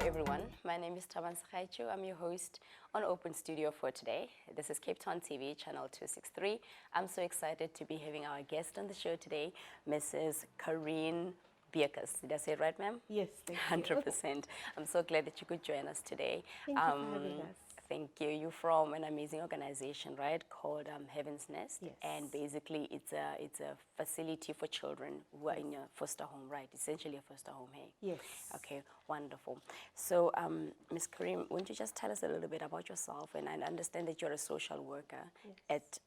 everyone, my name is Thabang Segaecho. I'm your host on Open Studio for today. This is Cape Town TV, channel 263. I'm so excited to be having our guest on the show today, Mrs. Karien Beudes. Did I say it right, ma'am? Yes, thank you. 100%. I'm so glad that you could join us today. Thank you for having us. Thank you. You're from an amazing organization, right, called Haeven's Nest. Yes. And basically, it's a facility for children who are in a foster home, right? Essentially a foster home, hey? Yes. Okay, wonderful. So, Ms. Karien, won't you just tell us a little bit about yourself? And I understand that you're a social worker at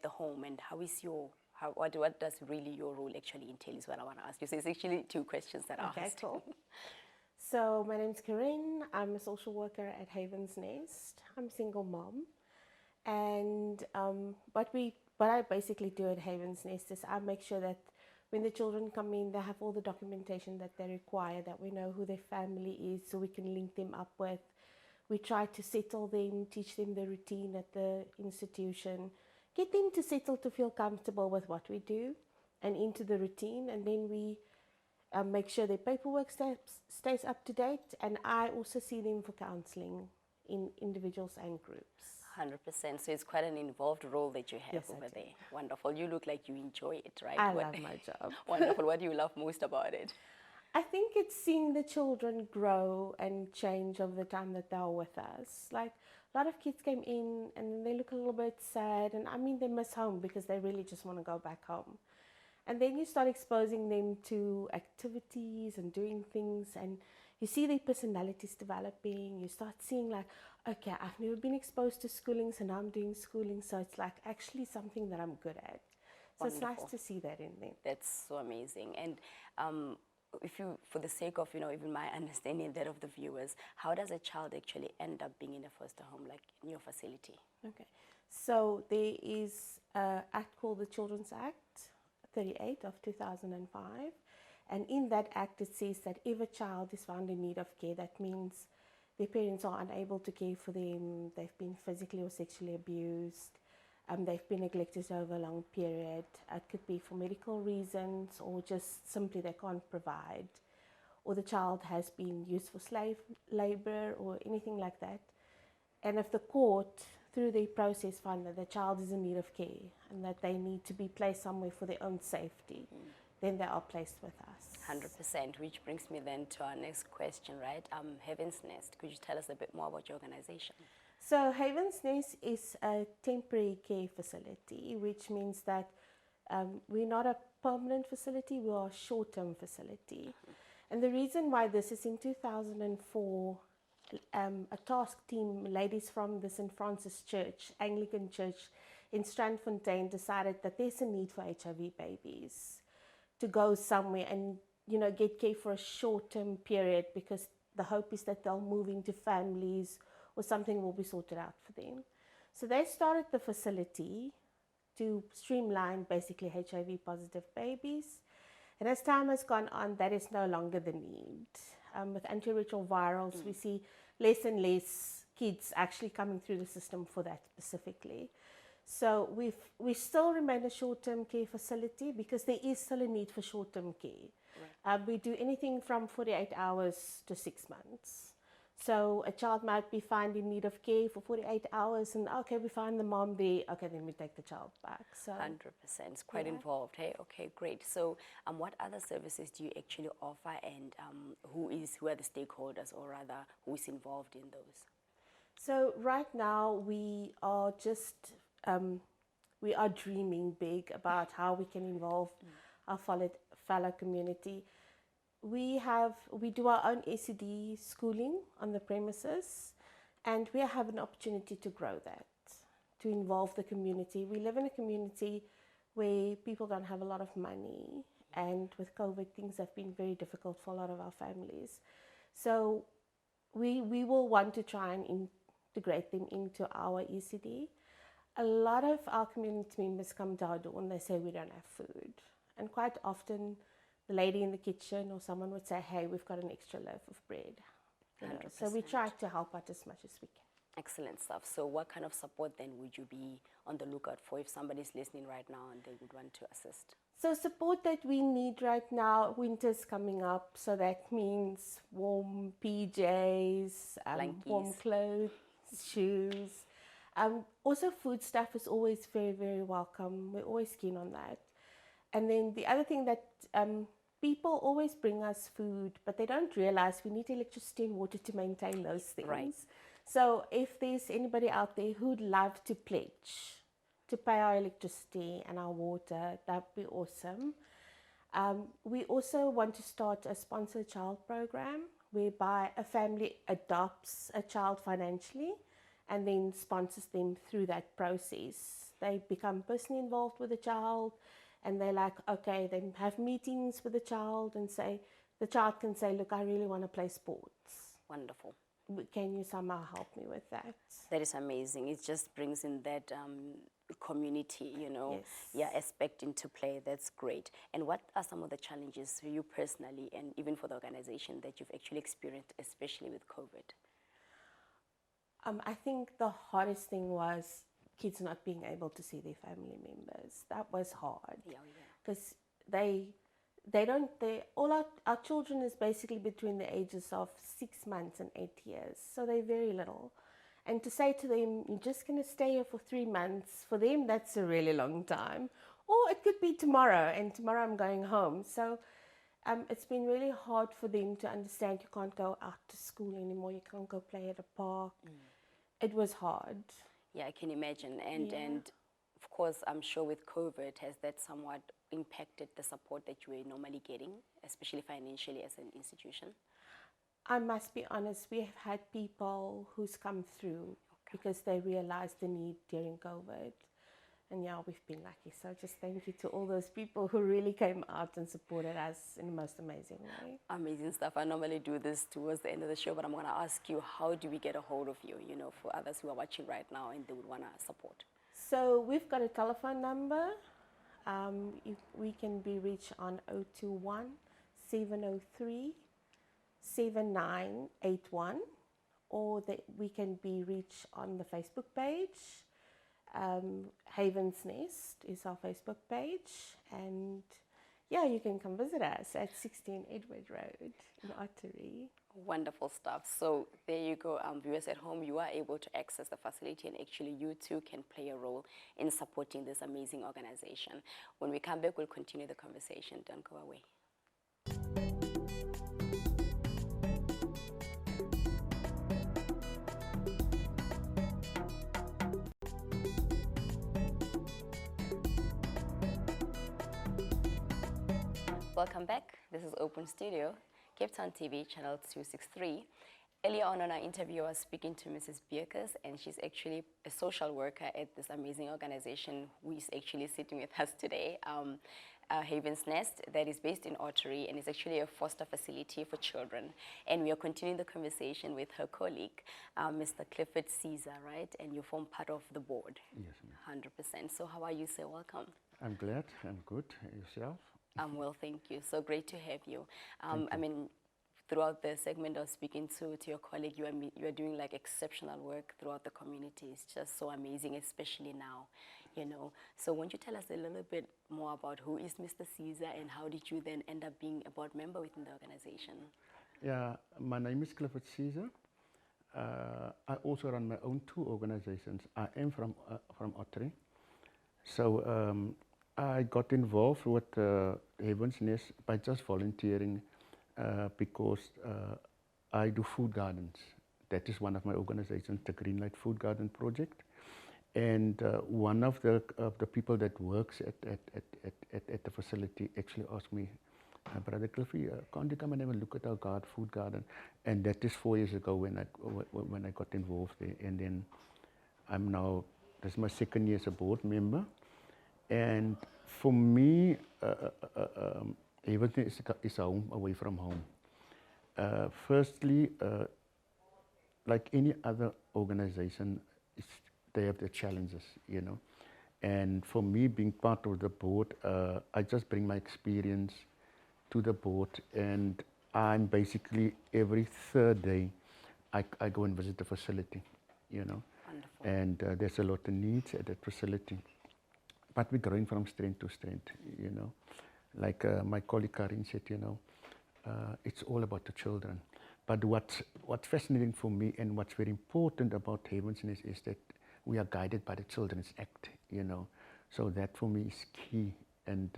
the home. And how is your what does really your role actually entail is what I want to ask you. So it's actually two questions that I asked. Cool. So my name's Karien. I'm a social worker at Haeven's Nest. I'm a single mom. And what I basically do at Haeven's Nest is I make sure that when the children come in, they have all the documentation that they require, that we know who their family is so we can link them up with. We try to settle them, teach them the routine at the institution, get them to settle to feel comfortable with what we do and into the routine. And then we make sure their paperwork stays up to date, and I also see them for counselling in individuals and groups. 100%. So it's quite an involved role that you have over there. Wonderful. You look like you enjoy it, right? I love my job. Wonderful. What do you love most about it? I think it's seeing the children grow and change over the time that they're with us. Like, a lot of kids came in and they look a little bit sad, and I mean they miss home because they really just want to go back home. And then you start exposing them to activities and doing things, and you see their personalities developing. You start seeing like, okay, I've never been exposed to schooling, so now I'm doing schooling, so it's like actually something that I'm good at. So Wonderful. It's nice to see that in them. That's so amazing. And if you, for the sake of, even my understanding that of the viewers, how does a child actually end up being in a foster home, like in your facility? Okay, so there is an act called the Children's Act 38 of 2005, and in that act it says that if a child is found in need of care, that means their parents are unable to care for them, they've been physically or sexually abused, they've been neglected over a long period. It could be for medical reasons or just simply they can't provide, or the child has been used for slave labor or anything like that. And if the court, through the process, find that the child is in need of care and that they need to be placed somewhere for their own safety, then they are placed with us. 100%, which brings me then to our next question, right? Haeven's Nest, could you tell us a bit more about your organization? So Haeven's Nest is a temporary care facility, which means that we're not a permanent facility, we are a short-term facility. And the reason why this is in 2004, a task team, ladies from the St. Francis Church, Anglican Church in Strandfontein, decided that there's a need for HIV babies to go somewhere and get care for a short-term period, because the hope is that they'll move into families or something will be sorted out for them. So they started the facility to streamline basically HIV positive babies. And as time has gone on, that is no longer the need. With antiretrovirals, we see less and less kids actually coming through the system for that specifically. So we still remain a short-term care facility because there is still a need for short-term care. Right. We do anything from 48 hours to 6 months. So a child might be found in need of care for 48 hours, and okay, we find the mom there, okay, then we take the child back. So 100%, it's quite involved. Hey, okay, great. So what other services do you actually offer, and who are the stakeholders, or rather who is involved in those? So right now we are just we are dreaming big about how we can involve our fellow community. We do our own ECD schooling on the premises, and we have an opportunity to grow that, to involve the community. We live in a community where people don't have a lot of money, and with COVID, things have been very difficult for a lot of our families. So we will want to try and integrate them into our ECD. A lot of our community members come to our door and they say we don't have food, and quite often the lady in the kitchen or someone would say, hey, we've got an extra loaf of bread. So we try to help out as much as we can. Excellent stuff. So what kind of support then would you be on the lookout for if somebody's listening right now and they would want to assist? So support that we need right now, winter's coming up, so that means warm PJs, warm Blankies. clothes, shoes. Also food stuff is always very, very welcome. We're always keen on that. And then the other thing that people always bring us food, but they don't realize we need electricity and water to maintain those things. Right. So if there's anybody out there who'd love to pledge to pay our electricity and our water, that'd be awesome. We also want to start a sponsored child program whereby a family adopts a child financially and then sponsors them through that process. They become personally involved with the child, and they're like, okay, they have meetings with the child and say, the child can say, look, I really want to play sports. Wonderful. Can you somehow help me with that? That is amazing. It just brings in that community, you know, Yes. aspect into play. That's great. And what are some of the challenges for you personally and even for the organization that you've actually experienced, especially with COVID? I think the hardest thing was kids not being able to see their family members. That was hard. Yeah. Because all our children is basically between the ages of 6 months and 8 years. So they're very little. And to say to them, you're just going to stay here for 3 months, for them, that's a really long time. Or it could be tomorrow, and tomorrow I'm going home. So it's been really hard for them to understand you can't go out to school anymore, you can't go play at a park. It was hard. Yeah, I can imagine. And of course, I'm sure with COVID, has that somewhat impacted the support that you were normally getting, especially financially as an institution? I must be honest, we have had people who's come through because they realized the need during COVID. And yeah, we've been lucky. So just thank you to all those people who really came out and supported us in the most amazing way. Amazing stuff. I normally do this towards the end of the show, but I'm going to ask you, how do we get a hold of you, you know, for others who are watching right now and they would want to support? So we've got a telephone number. We can be reached on 021 703 7981, or we can be reached on the Facebook page. Haeven's Nest is our Facebook page, and yeah, you can come visit us at 16 Edward Road in Ottery. Wonderful stuff. So there you go, viewers at home, you are able to access the facility, and actually you too can play a role in supporting this amazing organization. When we come back, we'll continue the conversation. Don't go away. Welcome back. This is Open Studio, Cape Town TV, channel 263. Earlier on our interview, I was speaking to Mrs. Beudes, and she's actually a social worker at this amazing organization who is actually sitting with us today, Haeven's Nest, that is based in Ottery, and is actually a foster facility for children. And we are continuing the conversation with her colleague, Mr. Clifford Caesar, right? And you form part of the board. Yes, ma'am. 100%. So how are you, sir? Welcome. I'm glad. I'm good. Yourself? Well, thank you. So great to have you. I mean, throughout the segment I was speaking to your colleague, you are doing like exceptional work throughout the community. It's just so amazing, especially now, you know. So won't you tell us a little bit more about who is Mr. Caesar, and how did you then end up being a board member within the organization? Yeah, my name is Clifford Caesar. I also run my own 2 organizations. I am from Ottery. So I got involved with Haeven's Nest by just volunteering because I do food gardens. That is one of my organizations, the Greenlight Food Garden Project. And one of the people that works at the facility actually asked me, Brother Cliffy, can't you come and have a look at our food garden? And that is 4 years ago when I got involved there. And then I'm now, this is my 2nd year as a board member. And for me, everything is home, away from home. Firstly, like any other organization, they have their challenges, you know. And for me, being part of the board, I just bring my experience to the board, and I'm basically every 3rd day, I go and visit the facility. you know. Wonderful. And there's a lot of needs at that facility. But we're growing from strength to strength, you know. Like my colleague Karien said, you know, it's all about the children. But what's fascinating for me and what's very important about Haeven's Nest is that we are guided by the Children's Act, you know. So that for me is key, and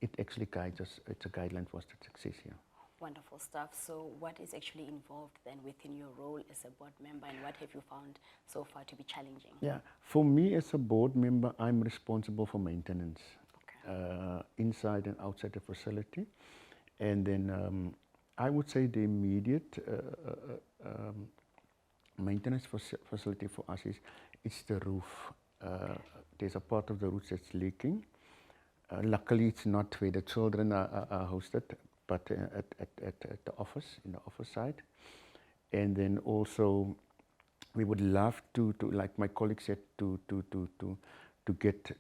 it actually guides us. It's a guideline for us to success here. Wonderful stuff. So what is actually involved then within your role as a board member, and what have you found so far to be challenging? Yeah, for me as a board member, I'm responsible for maintenance, inside and outside the facility. And then I would say the immediate maintenance facility for us is it's the roof. There's a part of the roof that's leaking. Luckily, it's not where the children are hosted, but at the office, in the office side. And then also, we would love to like my colleague said, to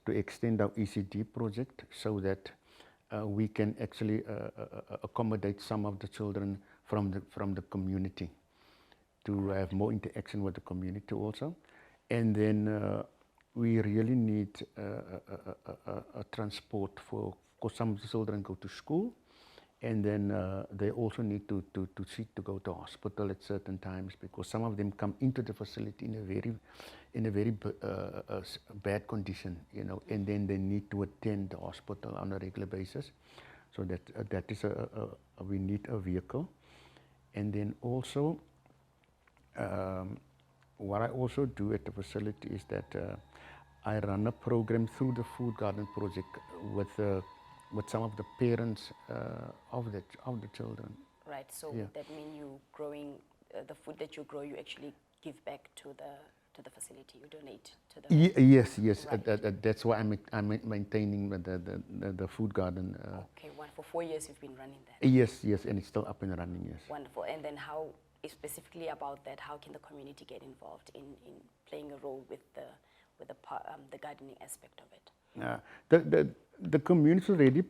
extend our ECD project so that we can actually accommodate some of the children from the community to have more interaction with the community also. And then we really need a transport because some children go to school, and then they also need to seek to go to hospital at certain times, because some of them come into the facility in a very bad condition, you know, and then they need to attend the hospital on a regular basis. So that is we need a vehicle. And then also what I also do at the facility is that I run a program through the Food Garden Project with some of the parents of the children. Right. So Yeah. would that mean you growing the food that you grow, you actually give back to the facility, you donate to the Yes. Right. That's why I'm maintaining the food garden. Okay, for 4 years you've been running that. Yes, and it's still up and running. Yes. Wonderful. And then how, specifically about that, how can the community get involved in playing a role with the gardening aspect of it? The community is already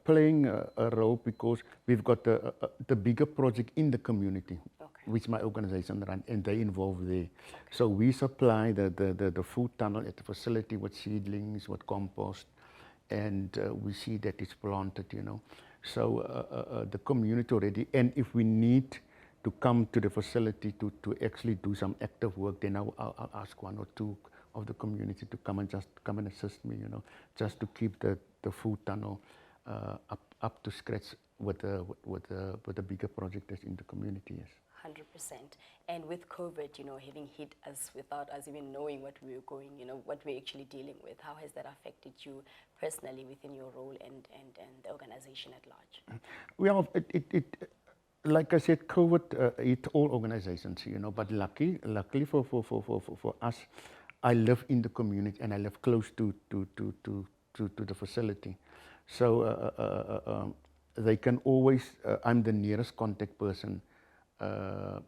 playing a role, because we've got the bigger project in the community, which my organization run, and they involve there. So we supply the food tunnel at the facility with seedlings, with compost, and we see that it's planted, you know. So the community already, and if we need to come to the facility to actually do some active work, then I'll ask one or two of the community to come and assist me, you know, just to keep the food tunnel up to scratch with the bigger project that's in the community. Yes. 100%. And with COVID, you know, having hit us without us even knowing what we were going, you know, what we're actually dealing with, how has that affected you personally within your role and the organization at large? Well, it like I said, COVID hit all organizations, you know, but luckily for us, I live in the community and I live close to the facility. So they can always, I'm the nearest contact person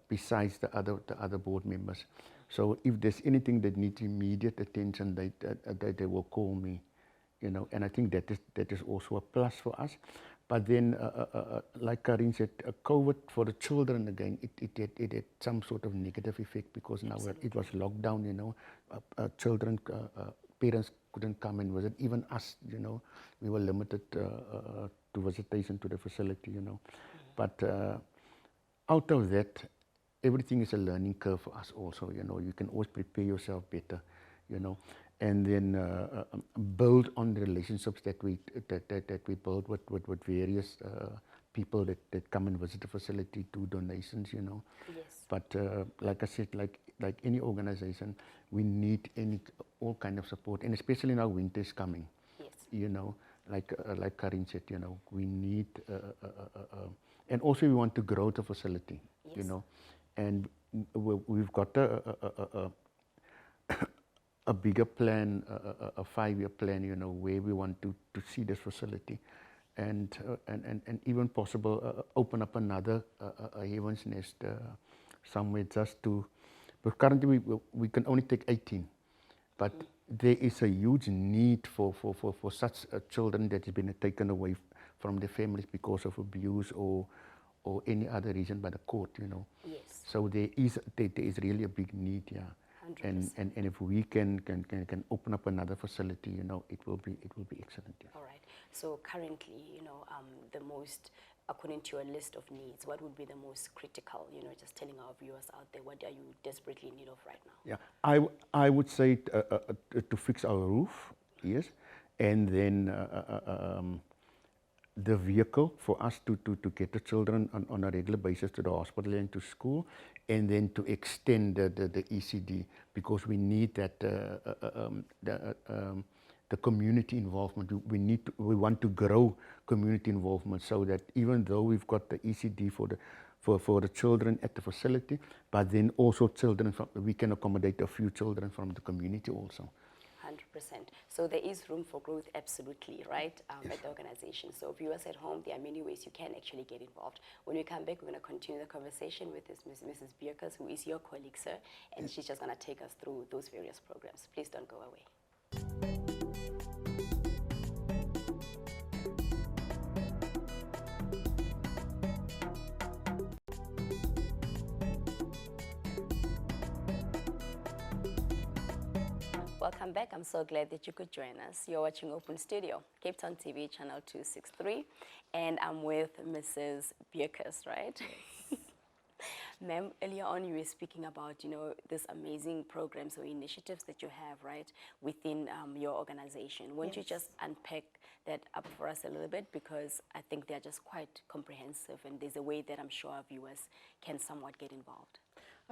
besides the other board members. So if there's anything that needs immediate attention, they will call me, you know, and I think that is also a plus for us. But then, like Karien said, COVID for the children again, it had some sort of negative effect, because now it was lockdown, you know, children, parents couldn't come and visit, even us, you know, we were limited to visitation to the facility, you know. But out of that, everything is a learning curve for us also, you know. You can always prepare yourself better, you know, and then build on the relationships that we build with various people that come and visit the facility, do donations, you know. Yes. But like I said, like any organization, we need all kind of support, and especially now winter is coming. Yes. You know, like Karien said, you know, we need, and also we want to grow the facility, Yes. you know, and we've got a bigger plan, a 5-year plan, you know, where we want to see this facility, and even possible open up another Haeven's Nest somewhere, just to, but currently we can only take 18, but there is a huge need for such children that have been taken away from their families because of abuse or any other reason by the court, you know. Yes. So there is really a big need, yeah. And if we can open up another facility, it will be excellent. Yes. All right. So currently, the most, according to your list of needs, what would be the most critical? Just telling our viewers out there, what are you desperately in need of right now? Yeah, I would say to fix our roof, yes, and then the vehicle for us to get the children on a regular basis to the hospital and to school, and then to extend the ECD, because we need that the community involvement. We want to grow community involvement, so that even though we've got the ECD for the children at the facility, but then also we can accommodate a few children from the community also. 100%. So there is room for growth, absolutely, right, at the organization. So viewers at home, there are many ways you can actually get involved. When we come back, we're going to continue the conversation with Mrs. Beudes, who is your colleague, sir, and she's just going to take us through those various programs. Please don't go away. Welcome back. I'm so glad that you could join us. You're watching Open Studio, Cape Town TV, channel 263, and I'm with Mrs. Beudes, right? Yes. Ma'am, earlier on you were speaking about, this amazing programs or initiatives that you have, right, within your organization. Won't you just unpack that up for us a little bit, because I think they're just quite comprehensive, and there's a way that I'm sure our viewers can somewhat get involved.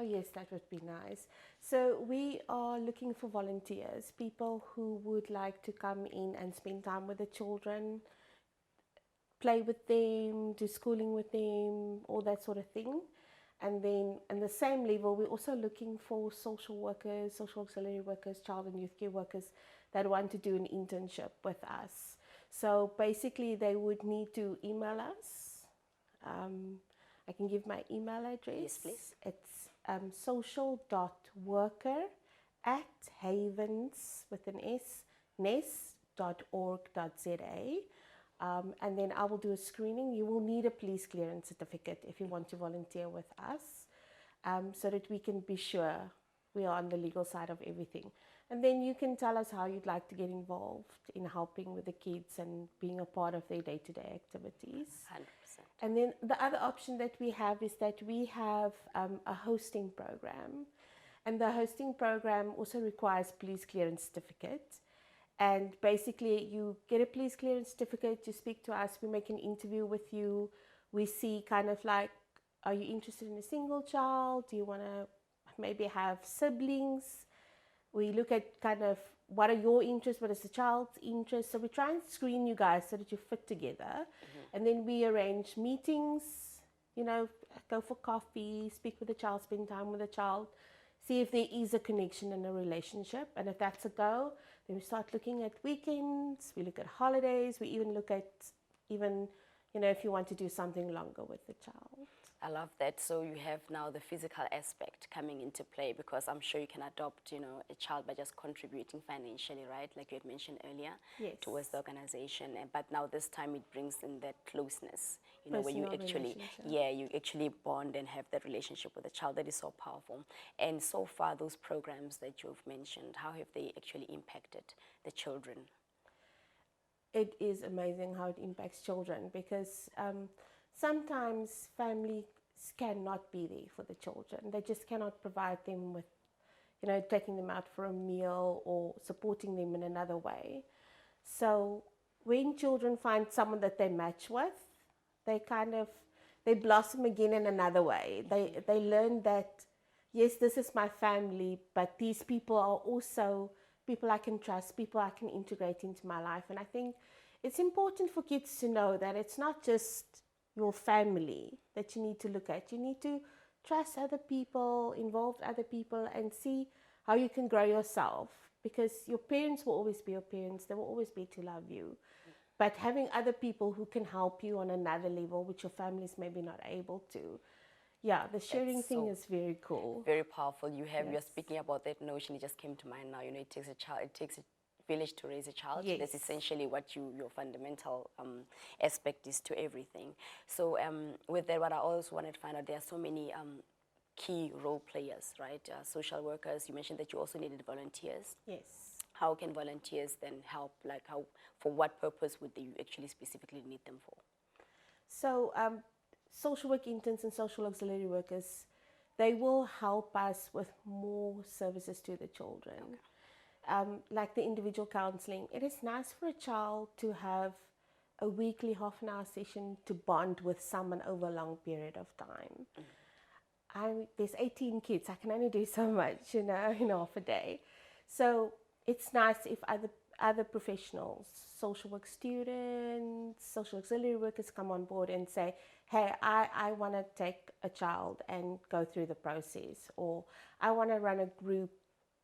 Oh yes, that would be nice. So we are looking for volunteers, people who would like to come in and spend time with the children, play with them, do schooling with them, all that sort of thing. And then on the same level, we're also looking for social workers, social auxiliary workers, child and youth care workers that want to do an internship with us. So basically they would need to email us. I can give my email address. Yes, please. It's social.worker@havens, with an S, nest.org.za. And then I will do a screening. You will need a police clearance certificate if you want to volunteer with us, so that we can be sure we are on the legal side of everything. And then you can tell us how you'd like to get involved in helping with the kids and being a part of their day-to-day activities. 100%. And then the other option that we have is that we have a hosting program. And the hosting program also requires police clearance certificate. And basically you get a police clearance certificate, you speak to us, we make an interview with you. We see kind of like, are you interested in a single child? Do you want to maybe have siblings? We look at kind of what are your interests, what is the child's interest. So we try and screen you guys so that you fit together. And then we arrange meetings, go for coffee, speak with the child, spend time with the child, see if there is a connection and a relationship. And if that's a go, then we start looking at weekends, we look at holidays, we even look at if you want to do something longer with the child. I love that. So you have now the physical aspect coming into play, because I'm sure you can adopt, a child by just contributing financially, right? Like you had mentioned earlier, yes, towards the organization. But now this time it brings in that closeness, where you actually bond and have that relationship with the child. That is so powerful. And so far, those programs that you've mentioned, how have they actually impacted the children? It is amazing how it impacts children, because sometimes families cannot be there for the children. They just cannot provide them with, taking them out for a meal or supporting them in another way. So when children find someone that they match with, they blossom again in another way. They learn that, yes, this is my family, but these people are also people I can trust, people I can integrate into my life. And I think it's important for kids to know that it's not just your family that you need to look at. You need to trust other people, involve other people, and see how you can grow yourself, because your parents will always be your parents. They will always be to love you. But having other people who can help you on another level, which your family's maybe not able to, the sharing thing is very cool. Very powerful. You're speaking about that notion. It just came to mind now. It takes a child. It takes a village to raise a child. Yes. That's essentially what your fundamental aspect is to everything. So with that, what I always wanted to find out, there are so many key role players, right? Social workers, you mentioned that you also needed volunteers. Yes. How can volunteers then help? Like for what purpose would you actually specifically need them for? So social work interns and social auxiliary workers, they will help us with more services to the children. Like the individual counseling. It is nice for a child to have a weekly half-an-hour session to bond with someone over a long period of time. There's 18 kids. I can only do so much, in half a day. So it's nice if other professionals, social work students, social auxiliary workers come on board and say, hey, I want to take a child and go through the process, or I want to run a group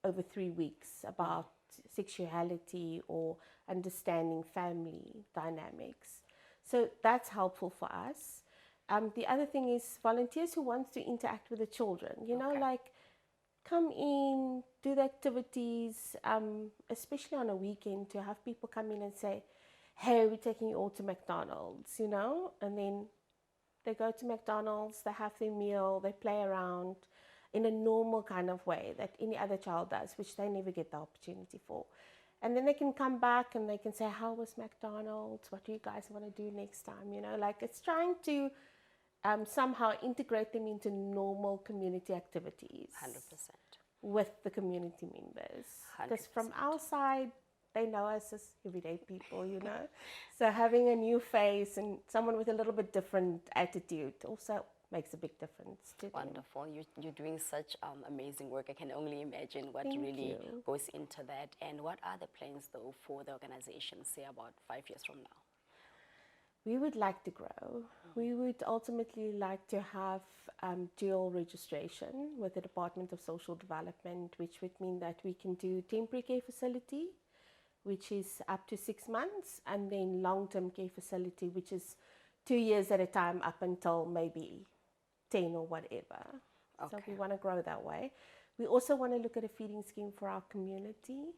over 3 weeks about sexuality or understanding family dynamics. So that's helpful for us. The other thing is volunteers who want to interact with the children, like come in, do the activities, especially on a weekend, to have people come in and say, hey, we're taking you all to McDonald's, and then they go to McDonald's, they have their meal, they play around in a normal kind of way that any other child does, which they never get the opportunity for. And then they can come back and they can say, how was McDonald's? What do you guys want to do next time? Like it's trying to somehow integrate them into normal community activities. 100%. With the community members. Because from our side, they know us as everyday people, So having a new face and someone with a little bit different attitude also makes a big difference to them. Wonderful. You're doing such amazing work. I can only imagine what really goes into that. And what are the plans, though, for the organization, say about 5 years from now? We would like to grow. We would ultimately like to have dual registration with the Department of Social Development, which would mean that we can do temporary care facility, which is up to 6 months, and then long-term care facility, which is 2 years at a time up until maybe 10 or whatever. So we want to grow that way. We also want to look at a feeding scheme for our community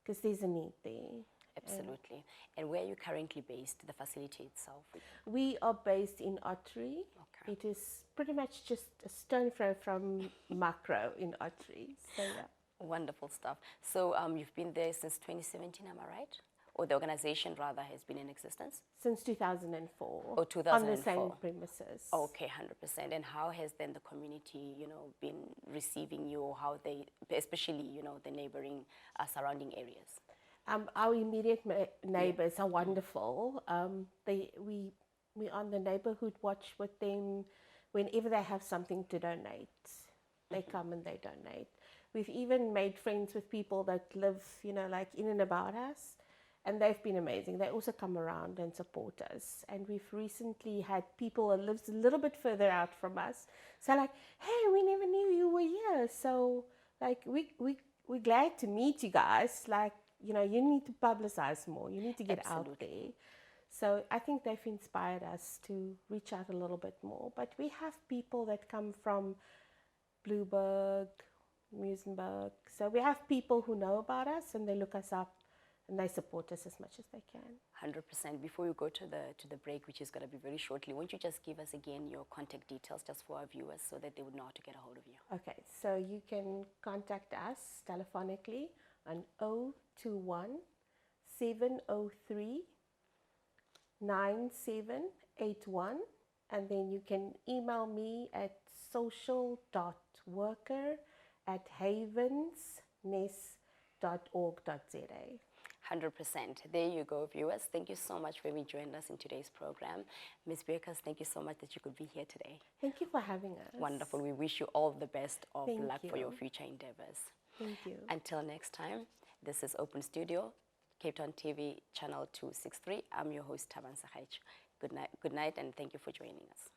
because there's a need there. Absolutely. And where are you currently based, the facility itself? We are based in Ottery. Okay. It is pretty much just a stone throw from Macro in Ottery. So yeah. Wonderful stuff. So you've been there since 2017, am I right? Or the organization rather has been in existence? Since 2004. Oh, 2004. On the same premises. Okay, 100%. And how has then the community, been receiving you, or how they, especially, the neighboring, surrounding areas? Our immediate neighbors are wonderful. We're on the neighborhood watch with them whenever they have something to donate. They come and they donate. We've even made friends with people that live, like in and about us, and they've been amazing. They also come around and support us. And we've recently had people that lives a little bit further out from us. So like, hey, we never knew you were here. So like, we're glad to meet you guys. Like, you need to publicize more. You need to get out there. So I think they've inspired us to reach out a little bit more. But we have people that come from Blueberg, Muizenberg. So we have people who know about us and they look us up and they support us as much as they can. 100%. Before we go to the break, which is going to be very shortly, won't you just give us again your contact details just for our viewers so that they would know how to get a hold of you? Okay, so you can contact us telephonically on 021 703 9781, and then you can email me at social.worker@havensness.org.za. 100%. There you go, viewers. Thank you so much for having joined us in today's program. Ms. Beudes, thank you so much that you could be here today. Thank you for having us. Wonderful. We wish you all the best of luck for your you. future endeavors. Thank you. Until next time, this is Open Studio, Cape Town TV, Channel 263. I'm your host, Thabang Segaecho. Good night, and thank you for joining us.